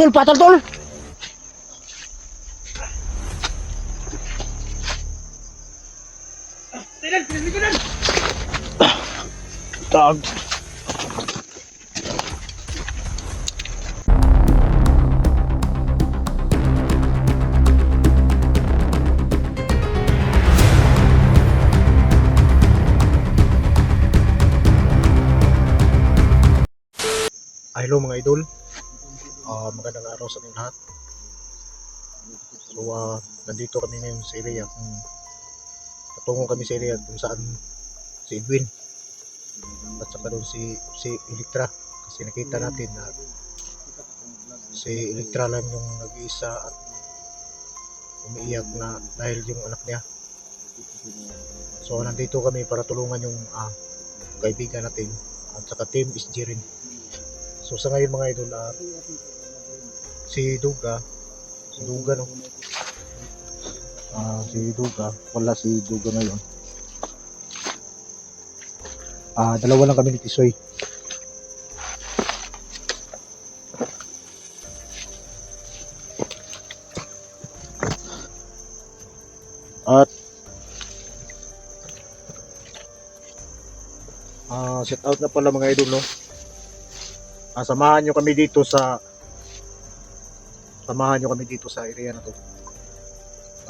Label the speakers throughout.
Speaker 1: Tol, patol, tol. Tag. Hello mga idol. Magandang araw sa ating lahat. So, nandito kami ngayon sa area patungo kami sa area kung saan si Edwin at saka doon si Elektra, kasi nakita natin na si Elektra lang yung nag-iisa at umiiyak na dahil yung anak niya. So nandito kami para tulungan yung kaibigan natin at saka team SG rin. So sa ngayon mga idol, si Duga no, wala si Duga ngayon. Dalawa lang kami ni Tisoy. At set out na pala mga idol, no. Samahan nyo kami dito sa area na to.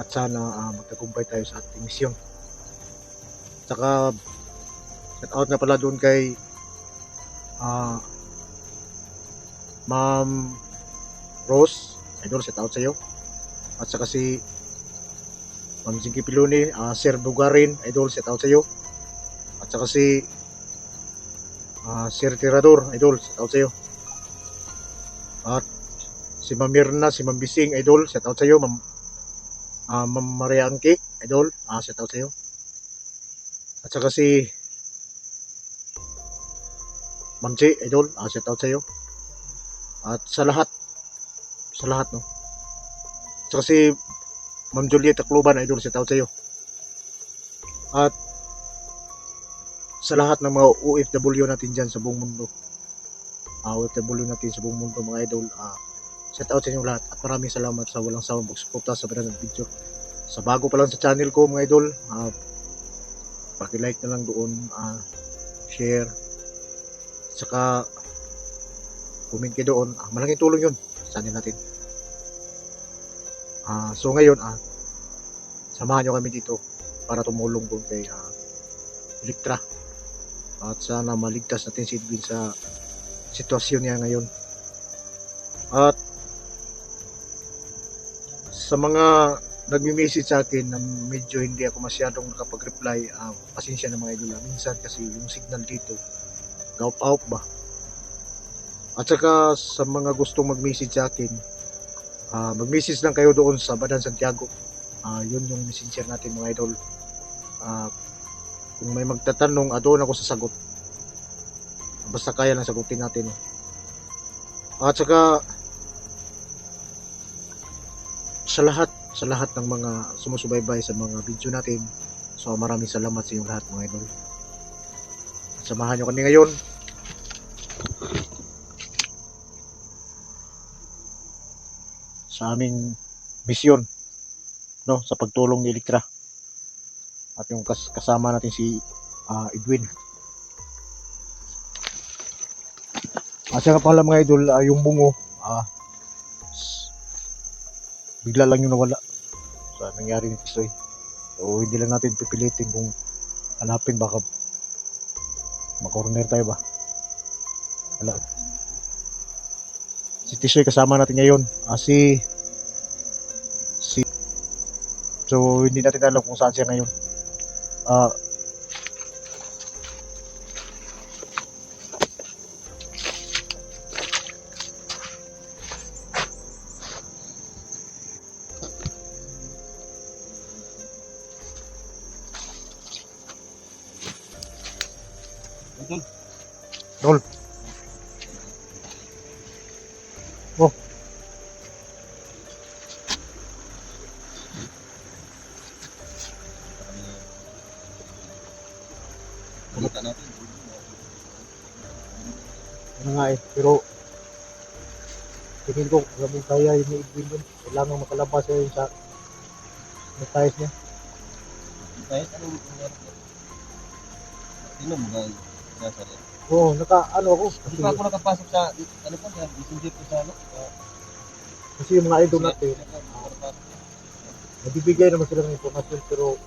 Speaker 1: At sana magtagumpay tayo sa ating misyon. Saka set out na pala doon kay Ma'am Rose, idol, set out sa iyo. At saka si Ma'am Zinky Piloni, Sir Bugarin, idol, set out sa iyo. At saka si Sir Tirador, idol, set out sa iyo. At si Ma'am Mirna, si Ma'am Bising, idol, set out sa iyo. Ma'am Maria Angki, idol, set out sa iyo. At saka si Ma'am J, idol, set out sa iyo. At sa lahat no. At saka si Ma'am Juliet Tacloban, idol, set out sa iyo. At sa lahat ng mga OFW natin dyan sa buong mundo, OFW natin sa buong mundo mga idol, set out sa inyo lahat. At maraming salamat sa walang sawang pagsuporta sa brand video. Sa bago pa lang sa channel ko mga idol, paki-like na lang doon, share, saka comment kayo doon. Malaking tulong yun sa channel natin. So ngayon, samahan nyo kami dito para tumulong doon kay Elektra. At sana maligtas natin si Edwin sa sitwasyon niya ngayon. At sa mga nagme-message sa akin na medyo hindi ako masyadong nakapag-reply, pasensya na mga idol. Minsan kasi yung signal dito gaup-aup ba. At saka sa mga gustong mag-message sa akin, mag-message lang kayo doon sa Badan Santiago. Yun yung messenger natin mga idol. Kung may magtatanong, doon ako sasagot. Basta kaya lang sagutin natin. At saka sa lahat ng mga sumusubaybay sa mga video natin, so maraming salamat sa inyong lahat mga idol. Samahan nyo kami ngayon sa aming misyon, no, sa pagtulong ni Elektra at yung kasama natin si Edwin. Siya nga pala mga idol, yung bungo bigla lang yung nawala sa nangyari ni Tisoy. So hindi lang natin pipilitin kung hanapin, baka makorner tayo ba. Wala. Si Tisoy kasama natin ngayon, so hindi natin alam kung saan siya ngayon. Tol. Oh.
Speaker 2: Pulutan natin.
Speaker 1: Ano nga pero tingin ko, alam mo kaya yung Edwin dun. Kailangan makalabas siya yung sa tires niya.
Speaker 2: Kahit anong nangyari ko. Sino mo ba? Nasa rin.
Speaker 1: Oo, ano ako.
Speaker 2: Hindi pa ako nakapasok sa, ano po, sa messenger ko sa ano.
Speaker 1: Kasi yung mga idol natin, nabibigay naman sila ng informasyon pero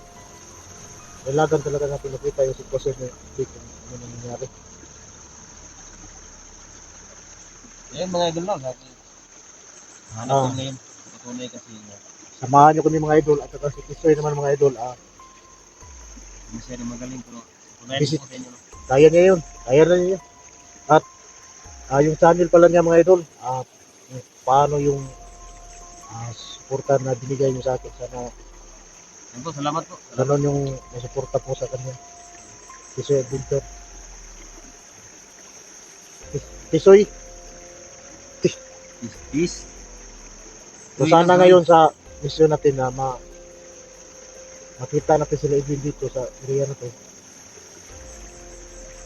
Speaker 1: kailangan talaga natin makita yung sitwasyon ng Edwin kung ano nangyayari.
Speaker 2: Yan mga idol lang. Sabi, hanap ko ngayon. Patunay kasi nga.
Speaker 1: Samahan niyo kami mga idol at saka si Kisoy naman mga idol.
Speaker 2: Hindi siya rin magaling pero tunayan
Speaker 1: Visit.
Speaker 2: ko sa inyo. No?
Speaker 1: Kaya niya yun. Kaya na niya. At yung channel pala niya mga idol, yung paano yung suporta na binigay niyo sa akin. Sana
Speaker 2: Yan po, salamat po.
Speaker 1: ganon yung masuporta po sa kanya. Kisoy Adventure. Kisoy,
Speaker 2: Peace.
Speaker 1: so sana ngayon sa mission natin na makita natin sila Edwin dito sa area na to.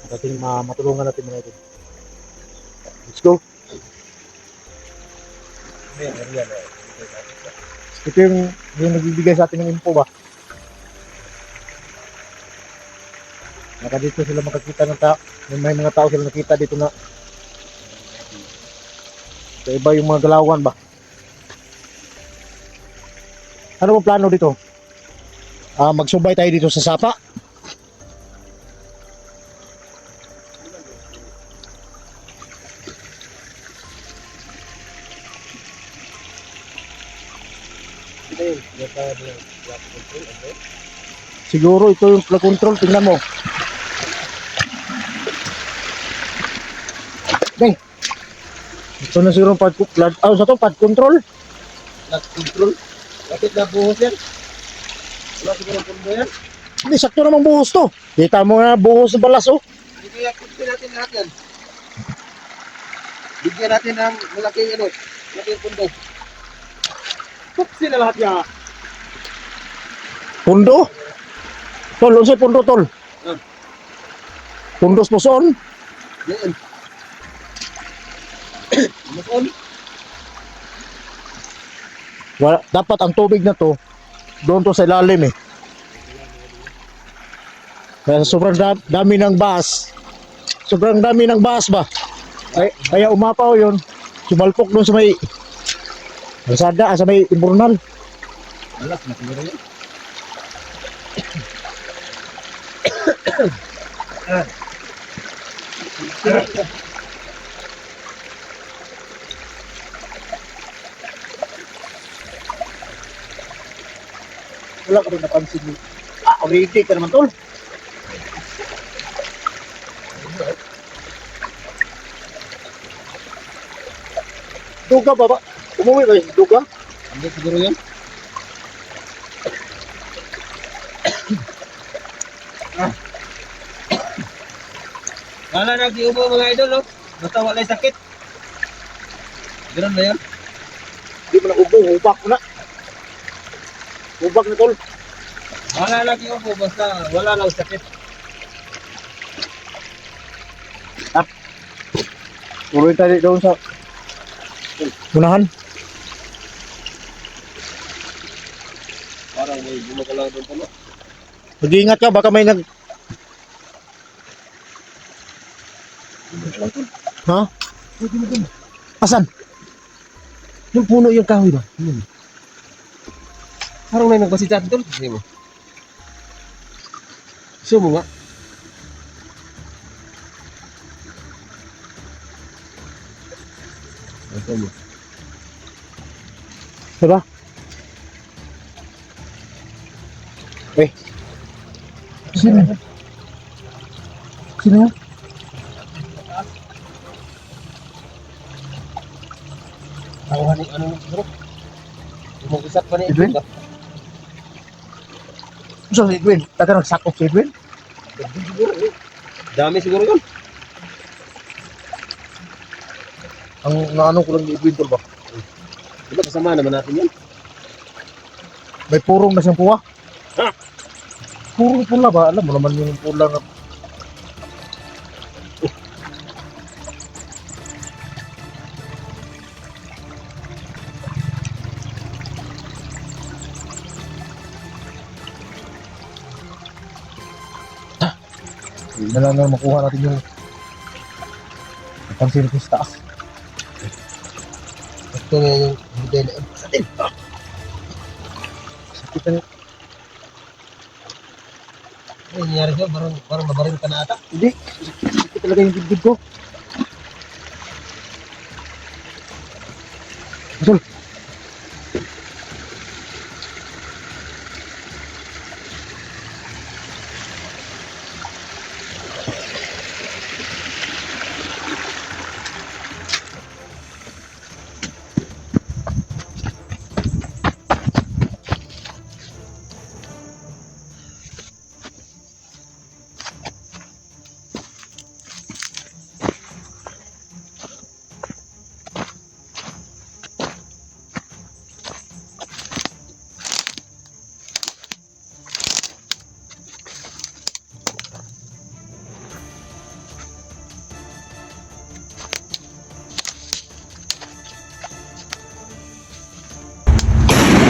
Speaker 1: At ating matulungan natin mga idol. Let's go. Ito yung nagbibigay sa atin ng info ba? Naka dito sila makakita ng tao. May mga tao sila nakita dito na sa iba yung mga galawan ba? Ano mo plano dito? Magsubay tayo dito sa Sapa. Siguro ito yung flag control, tingnan mo. Okay. Ito na siguro pad sa to pad control.
Speaker 2: Flat control. Bakit na buhos yan? Wala siguro ang pundo yan.
Speaker 1: Hindi sakto namang buhos to. Kita mo nga buhos ng balas oh.
Speaker 2: Hindi kaya kumpin natin lahat yan. Bigyan natin ng malaking ano, malaking pundo. Kupsi na lahat yan.
Speaker 1: Pundo. Tol, unsay pundo tol? Pundos puson.
Speaker 2: Yan. Ano
Speaker 1: Wala, dapat ang tubig na to doon to sa ilalim eh. Kaya sobrang dami ng baas. Sobrang dami ng baas ba? Kaya umapaw yun. Sumalpok doon sa may kalsada, sa may imbornal.
Speaker 2: Alas na siguro yan.
Speaker 1: Wala ko rin napansin mo. Already ka naman tol. Duga ba ba? Umuwi ba yung duga?
Speaker 2: Hindi siguro yan. Wala na giubo mga idol, no? Basta wala sakit. Ganun na yan.
Speaker 1: Di mo na ubong, ubak mo na. Ubak na tol.
Speaker 2: Wala na giubo, basta wala lang sakit.
Speaker 1: Tuloy tayo doon sa unahan.
Speaker 2: Parang may gumagalaw doon pala.
Speaker 1: Mag-iingat ka, baka may nag... Ha? Asan?
Speaker 2: Yung puno yung kahoy ba? Parang may nagbasita doon. Sige mo. Gusto mo nga? Ito mo.
Speaker 1: Diba? Eh. Sino? Sino?
Speaker 2: Tawahan yung ano bro. Yung mag-isap pa ni
Speaker 1: Edwin? So, si Edwin, taga nagsakop si Edwin?
Speaker 2: Siguro eh. Dami siguro yun.
Speaker 1: Ang naano ko lang ni Edwin tol ba?
Speaker 2: Diba kasama naman natin yun?
Speaker 1: May purong na siyang puwa. Ha? Purong pula ba? Alam mo naman yung pula na... Hindi na lang na makuha natin yung pansin ko sa taas.
Speaker 2: Ito na yung bigay na natin.
Speaker 1: Sakit na.
Speaker 2: Ano nangyari sa'yo? Parang nabaril ka na ata.
Speaker 1: Hindi. Sakit talaga yung dibdib ko. Idol.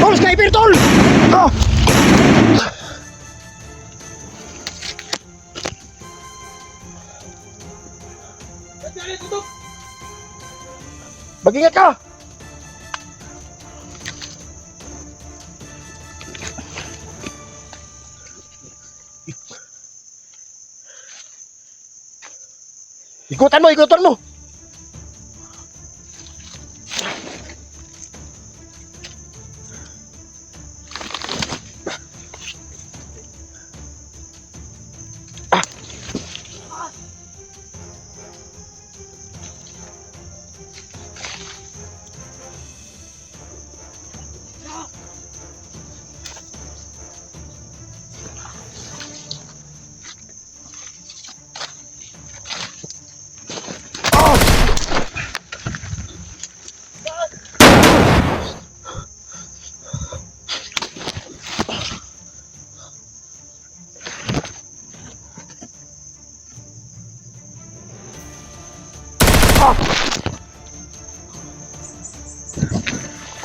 Speaker 1: Tol, sniper tol! Ah! Mag-ingat ka! Ikutan mo, ikutan mo!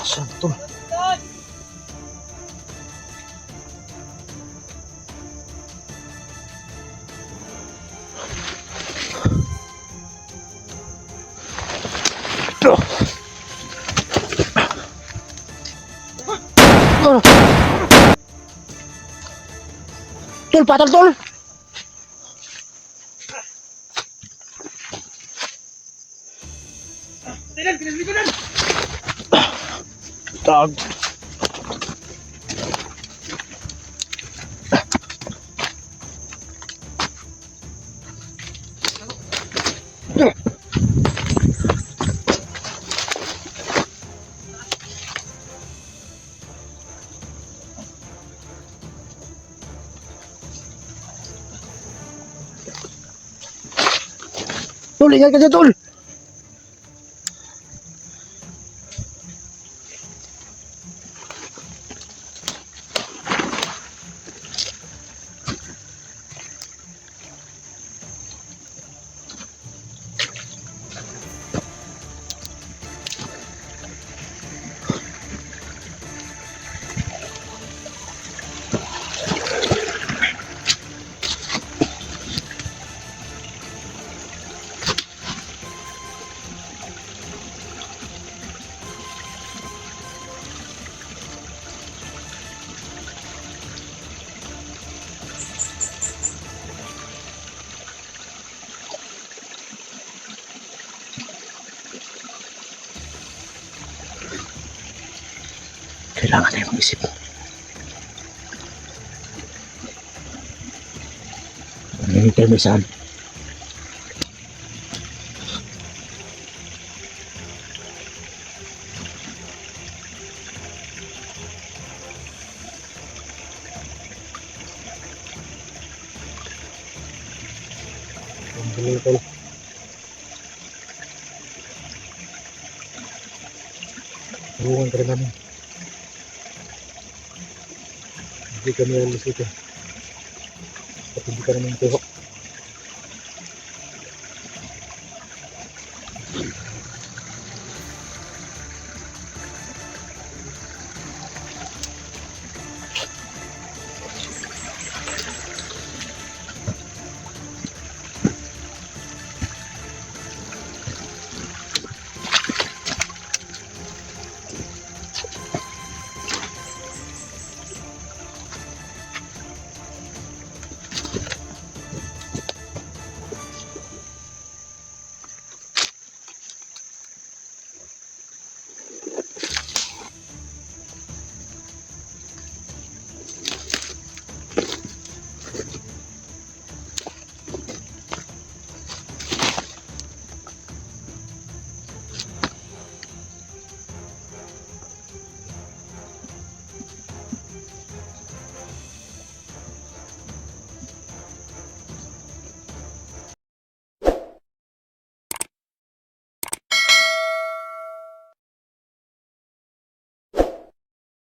Speaker 1: Saan to? Tol, patol tol! Tag. Tol, ingat ka dyan, tol! Kailangan tayo mag-isip. Ngayon tayo may saan. Ang galing tol. Tulungan ka rin namin. Hindi kami alis dito. At hindi ka naman tuhok.